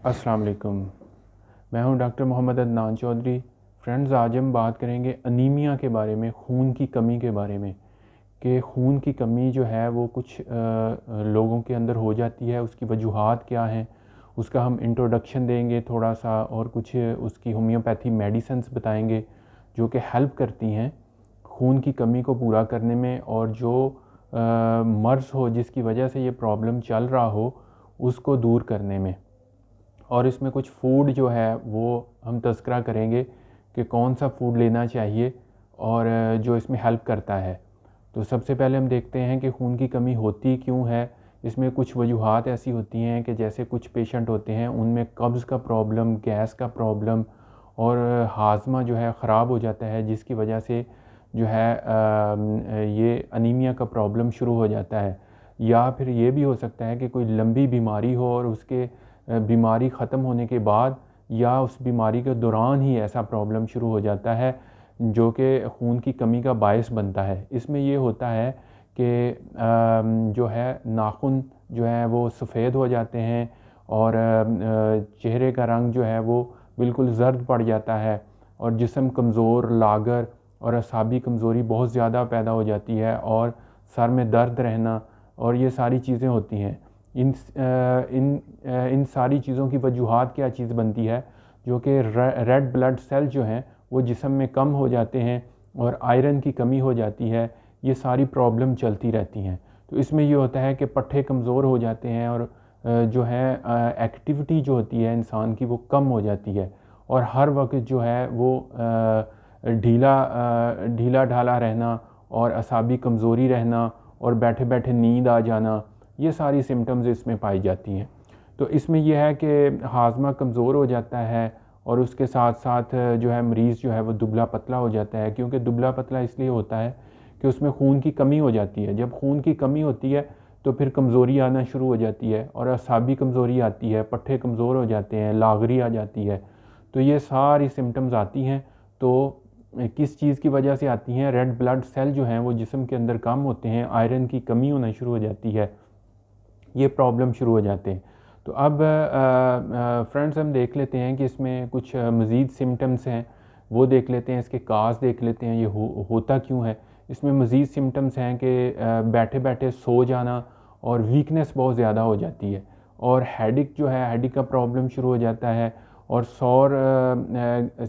अस्सलाम वालेकुम। मैं हूं डॉक्टर मोहम्मद अदनान चौधरी। फ्रेंड्स, आज हम बात करेंगे अनीमिया के बारे में, खून की कमी के बारे में कि खून की कमी जो है वो कुछ लोगों के अंदर हो जाती है, उसकी वजूहात क्या हैं, उसका हम इंट्रोडक्शन देंगे थोड़ा सा, और कुछ उसकी होम्योपैथी मेडिसिन्स बताएंगे जो कि हेल्प करती हैं खून की कमी को पूरा करने में, और जो मर्ज़ हो जिसकी वजह से ये प्रॉब्लम चल रहा हो उसको दूर करने में। और इसमें कुछ फूड जो है वो हम तज़किरा करेंगे कि कौन सा फूड लेना चाहिए और जो इसमें हेल्प करता है। तो सबसे पहले हम देखते हैं कि खून की कमी होती क्यों है। इसमें कुछ वजूहात ऐसी होती हैं कि जैसे कुछ पेशेंट होते हैं उनमें कब्ज़ का प्रॉब्लम, गैस का प्रॉब्लम और हाजमा जो है ख़राब हो जाता है, जिसकी वजह से जो है ये अनीमिया का प्रॉब्लम शुरू हो जाता है। या फिर ये भी हो सकता है कि कोई लंबी बीमारी हो और उसके बीमारी ख़त्म होने के बाद या उस बीमारी के दौरान ही ऐसा प्रॉब्लम शुरू हो जाता है जो कि खून की कमी का बायस बनता है। इसमें ये होता है कि जो है नाखून जो है वो सफ़ेद हो जाते हैं और चेहरे का रंग जो है वो बिल्कुल ज़र्द पड़ जाता है और जिस्म कमज़ोर, लागर और असाबी कमज़ोरी बहुत ज़्यादा पैदा हो जाती है और सर में दर्द रहना, और ये सारी चीज़ें होती हैं। इन सारी चीज़ों की वजूहात क्या चीज़ बनती है, जो कि रेड ब्लड सेल जो हैं वो जिस्म में कम हो जाते हैं और आयरन की कमी हो जाती है। ये सारी प्रॉब्लम चलती रहती हैं। तो इसमें ये होता है कि पट्टे कमज़ोर हो जाते हैं और जो है एक्टिविटी जो होती है इंसान की वो कम हो जाती है और हर वक्त जो है वो ढीला ढाला रहना और असाबी कमज़ोरी रहना और बैठे बैठे नींद आ जाना, ये सारी सिम्टम्स इसमें पाई जाती हैं। तो इसमें यह है कि हाजमा कमज़ोर हो जाता है और उसके साथ साथ जो है मरीज़ जो है वो दुबला पतला हो जाता है, क्योंकि दुबला पतला इसलिए होता है कि उसमें खून की कमी हो जाती है। जब खून की कमी होती है तो फिर कमज़ोरी आना शुरू हो जाती है और असाबी कमज़ोरी आती है, पट्टे कमज़ोर हो जाते हैं, लागरी आ जाती है। तो ये सारी सिम्टम्स आती हैं। तो किस चीज़ की वजह से आती हैं? रेड ब्लड सेल जो हैं वो जिस्म के अंदर कम होते हैं, आयरन की कमी होना शुरू हो जाती है, ये प्रॉब्लम शुरू हो जाते हैं। तो अब फ्रेंड्स, हम देख लेते हैं कि इसमें कुछ मज़ीद सिम्टम्स हैं, वो देख लेते हैं, इसके काज़ देख लेते हैं, ये होता क्यों है। इसमें मज़ीद सिम्टम्स हैं कि बैठे बैठे सो जाना और वीकनेस बहुत ज़्यादा हो जाती है और हेडिक जो है, हेडिक का प्रॉब्लम शुरू हो जाता है और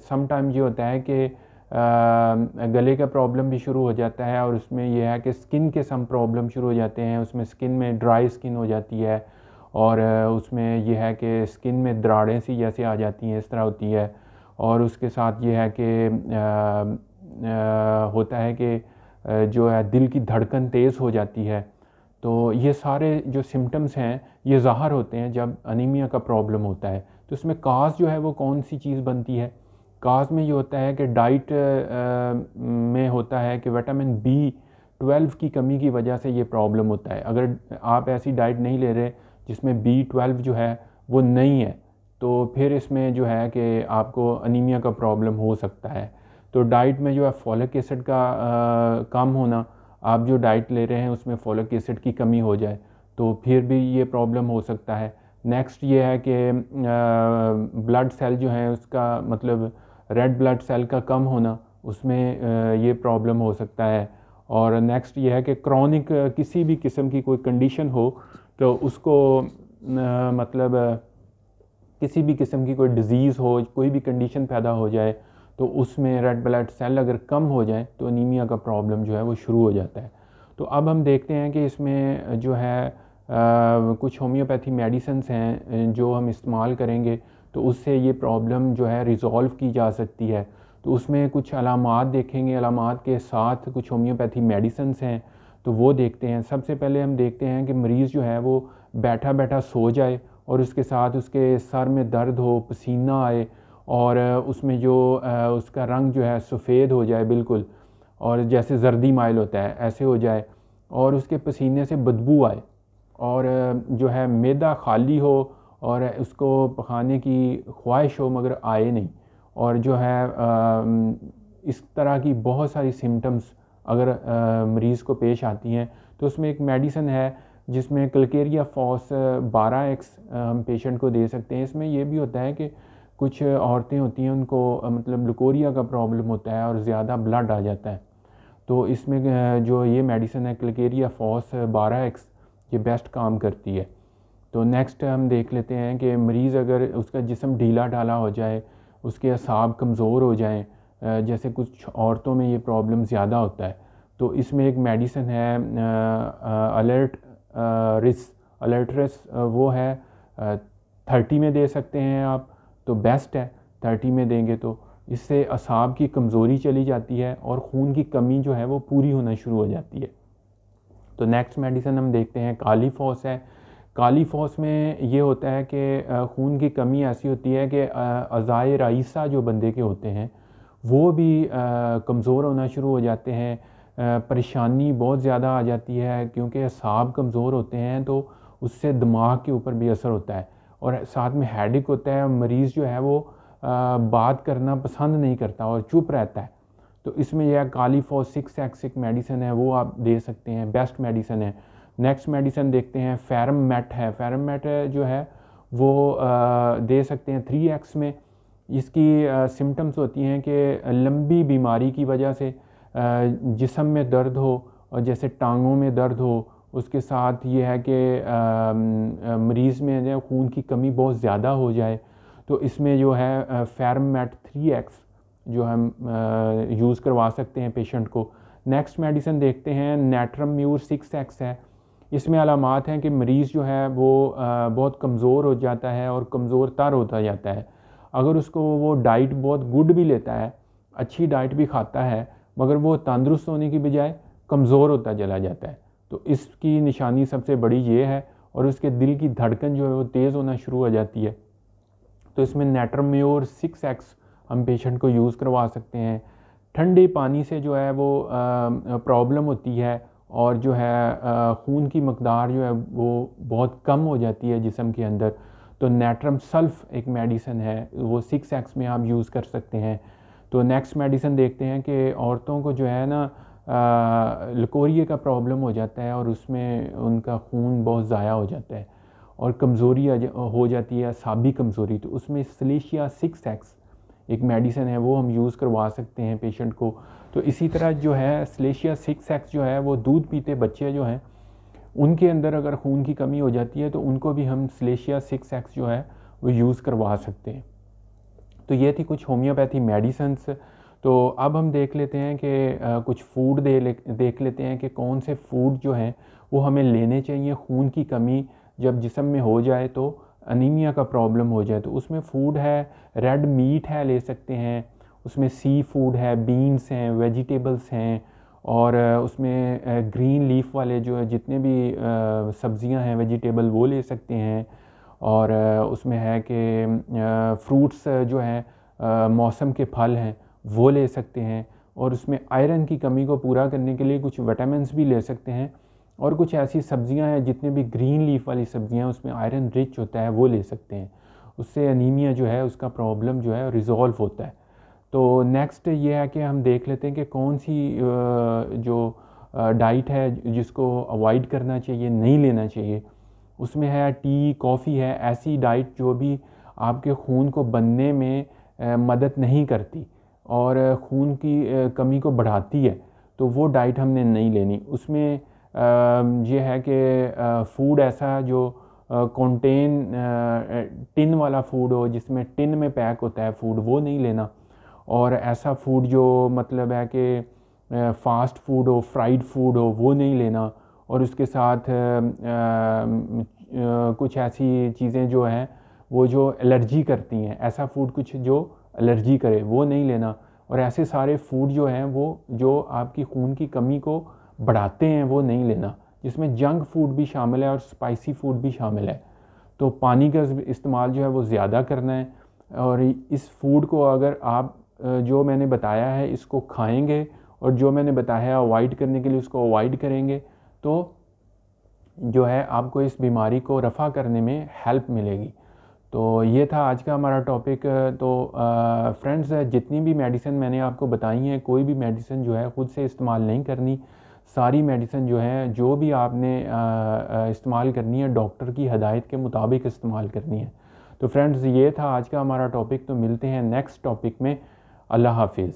समटाइम ये होता है कि गले का प्रॉब्लम भी शुरू हो जाता है और उसमें यह है कि स्किन के सम प्रॉब्लम शुरू हो जाते हैं। उसमें स्किन में ड्राई स्किन हो जाती है और उसमें यह है कि स्किन में दराड़ें सी जैसे आ जाती हैं, इस तरह होती है। और उसके साथ ये है कि होता है कि जो है दिल की धड़कन तेज़ हो जाती है। तो ये सारे जो सिम्टम्स हैं ये ज़ाहिर होते हैं जब अनीमिया का प्रॉब्लम होता है। तो इसमें काज़ जो है वो कौन सी चीज़ बनती है? काज़ में ये होता है कि डाइट में होता है कि विटामिन B12 की कमी की वजह से ये प्रॉब्लम होता है। अगर आप ऐसी डाइट नहीं ले रहे जिसमें B12 जो है वो नहीं है, तो फिर इसमें जो है कि आपको अनीमिया का प्रॉब्लम हो सकता है। तो डाइट में जो है फॉलिक एसिड का कम होना, आप जो डाइट ले रहे हैं उसमें फॉलिक एसिड की कमी हो जाए तो फिर भी ये प्रॉब्लम हो सकता है। नेक्स्ट ये है कि ब्लड सेल जो है उसका मतलब रेड ब्लड सेल का कम होना, उसमें ये प्रॉब्लम हो सकता है। और नेक्स्ट ये है कि क्रॉनिक किसी भी किस्म की कोई कंडीशन हो तो उसको मतलब किसी भी किस्म की कोई डिज़ीज़ हो, कोई भी कंडीशन पैदा हो जाए तो उसमें रेड ब्लड सेल अगर कम हो जाए तो अनीमिया का प्रॉब्लम जो है वो शुरू हो जाता है। तो अब हम देखते हैं कि इसमें जो है कुछ होम्योपैथी मेडिसिन्स हैं जो हम इस्तेमाल करेंगे तो उससे ये प्रॉब्लम जो है रिज़ॉल्व की जा सकती है। तो उसमें कुछ अलामात देखेंगे, अलामात के साथ कुछ होम्योपैथी मेडिसिन्स हैं तो वो देखते हैं। सबसे पहले हम देखते हैं कि मरीज़ जो है वो बैठा बैठा सो जाए और उसके साथ उसके सर में दर्द हो, पसीना आए और उसमें जो उसका रंग जो है सफ़ेद हो जाए बिल्कुल, और जैसे जर्दी माइल होता है ऐसे हो जाए और उसके पसीने से बदबू आए और जो है मैदा खाली हो और उसको पकाने की ख्वाहिश हो मगर आए नहीं, और जो है इस तरह की बहुत सारी सिम्टम्स अगर मरीज़ को पेश आती हैं तो उसमें एक मेडिसिन है जिसमें क्लकेरिया फॉस 12x हम पेशेंट को दे सकते हैं। इसमें ये भी होता है कि कुछ औरतें होती हैं उनको मतलब लुकोरिया का प्रॉब्लम होता है और ज़्यादा ब्लड आ जाता है, तो इसमें जो ये मेडिसिन है क्लकेरिया फॉस 12x ये बेस्ट काम करती है। तो नेक्स्ट हम देख लेते हैं कि मरीज़ अगर उसका जिस्म ढीला ढाला हो जाए, उसके असाब कमज़ोर हो जाएं, जैसे कुछ औरतों में ये प्रॉब्लम ज़्यादा होता है, तो इसमें एक मेडिसिन है अलर्ट्रिस, वो है 30 में दे सकते हैं आप, तो बेस्ट है 30 में देंगे तो इससे असाब की कमज़ोरी चली जाती है और खून की कमी जो है वो पूरी होना शुरू हो जाती है। तो नेक्स्ट मेडिसिन हम देखते हैं काली फॉस है। काली फॉस में ये होता है कि खून की कमी ऐसी होती है कि अज़ाए राइसा जो बंदे के होते हैं वो भी कमज़ोर होना शुरू हो जाते हैं, परेशानी बहुत ज़्यादा आ जाती है क्योंकि असाब कमज़ोर होते हैं, तो उससे दिमाग के ऊपर भी असर होता है और साथ में हेडेक होता है। मरीज़ जो है वो बात करना पसंद नहीं करता और चुप रहता है, तो इसमें यह काली फॉस 6x एक मेडिसिन है वो आप दे सकते हैं, बेस्ट मेडिसिन है। नेक्स्ट मेडिसिन देखते हैं फेरम मेट है। फेरम मेट जो है वो दे सकते हैं 3x में। इसकी सिम्टम्स होती हैं कि लंबी बीमारी की वजह से जिस्म में दर्द हो और जैसे टांगों में दर्द हो, उसके साथ ये है कि मरीज़ में जो खून की कमी बहुत ज़्यादा हो जाए, तो इसमें जो है फेरमेट 3x जो हम यूज़ करवा सकते हैं पेशेंट को। नेक्स्ट मेडिसिन देखते हैं नेट्रम म्यूर 6x है। इसमें अलामात हैं कि मरीज़ जो है वो बहुत कमज़ोर हो जाता है और कमज़ोर तर होता जाता है। अगर उसको वो डाइट बहुत गुड भी लेता है, अच्छी डाइट भी खाता है, मगर वो तंदुरुस्त होने की बजाय कमज़ोर होता चला जाता है, तो इसकी निशानी सबसे बड़ी ये है। और उसके दिल की धड़कन जो है वो तेज़ होना शुरू हो जाती है, तो इसमें नेट्रम्योर 6x हम पेशेंट को यूज़ करवा सकते हैं। ठंडे पानी से जो है वो प्रॉब्लम होती है और जो है खून की मकदार जो है वो बहुत कम हो जाती है जिस्म के अंदर, तो नेट्रम सल्फ एक मेडिसिन है वो 6x में आप यूज़ कर सकते हैं। तो नेक्स्ट मेडिसिन देखते हैं कि औरतों को जो है ना लकोरिए का प्रॉब्लम हो जाता है और उसमें उनका खून बहुत ज़ाया हो जाता है और कमज़ोरी हो जाती है, असाबी कमज़ोरी, तो उसमें सलेशिया 6x एक मेडिसिन है वो हम यूज़ करवा सकते हैं पेशेंट को। तो इसी तरह जो है सलेशिया 6x जो है वो दूध पीते बच्चे जो हैं उनके अंदर अगर खून की कमी हो जाती है तो उनको भी हम सलेशिया 6x जो है वो यूज़ करवा सकते हैं। तो ये थी कुछ होम्योपैथी मेडिसिन्स। तो अब हम देख लेते हैं कि कुछ फूड देख लेते हैं कि कौन से फूड जो हैं वो हमें लेने चाहिए खून की कमी जब जिस्म में हो जाए, तो अनीमिया का प्रॉब्लम हो जाए। तो उसमें फूड है, रेड मीट है ले सकते हैं, उसमें सी फूड है, बीन्स हैं, वेजिटेबल्स हैं, और उसमें ग्रीन लीफ वाले जो है जितने भी सब्जियां हैं वेजिटेबल वो ले सकते हैं। और उसमें है कि फ्रूट्स जो हैं मौसम के फल हैं वो ले सकते हैं, और उसमें आयरन की कमी को पूरा करने के लिए कुछ विटामिन्स भी ले सकते हैं। और कुछ ऐसी सब्जियां हैं जितने भी ग्रीन लीफ वाली सब्जियां उसमें आयरन रिच होता है वो ले सकते हैं, उससे अनीमिया जो है उसका प्रॉब्लम जो है रिज़ॉल्व होता है। तो नेक्स्ट ये है कि हम देख लेते हैं कि कौन सी जो डाइट है जिसको अवॉइड करना चाहिए, नहीं लेना चाहिए। उसमें है टी, कॉफ़ी है, ऐसी डाइट जो भी आपके खून को बनने में मदद नहीं करती और खून की कमी को बढ़ाती है, तो वो डाइट हमने नहीं लेनी। उसमें ये है कि फूड ऐसा जो कंटेन टिन वाला फूड हो, जिसमें टिन में पैक होता है फूड, वो नहीं लेना। और ऐसा फूड जो मतलब है कि फास्ट फूड हो, फ्राइड फूड हो, वो नहीं लेना। और उसके साथ कुछ ऐसी चीज़ें जो हैं वो जो एलर्जी करती हैं, ऐसा फूड कुछ जो एलर्जी करे वो नहीं लेना। और ऐसे सारे फूड जो हैं वो जो आपकी खून की कमी को बढ़ाते हैं वो नहीं लेना, जिसमें जंक फूड भी शामिल है और स्पाइसी फूड भी शामिल है। तो पानी का इस्तेमाल जो है वो ज़्यादा करना है। और इस फूड को अगर आप जो मैंने बताया है इसको खाएंगे और जो मैंने बताया है अवॉइड करने के लिए उसको अवॉइड करेंगे, तो जो है आपको इस बीमारी को रफ़ा करने में हेल्प मिलेगी। तो ये था आज का हमारा टॉपिक। तो फ्रेंड्स, जितनी भी मेडिसिन मैंने आपको बताई हैं, कोई भी मेडिसिन जो है ख़ुद से इस्तेमाल नहीं करनी, सारी मेडिसिन जो है जो भी आपने इस्तेमाल करनी है डॉक्टर की हदायत के मुताबिक इस्तेमाल करनी है। तो फ्रेंड्स ये था आज का हमारा टॉपिक। तो मिलते हैं नेक्स्ट टॉपिक में। अल्लाह हाफिज़।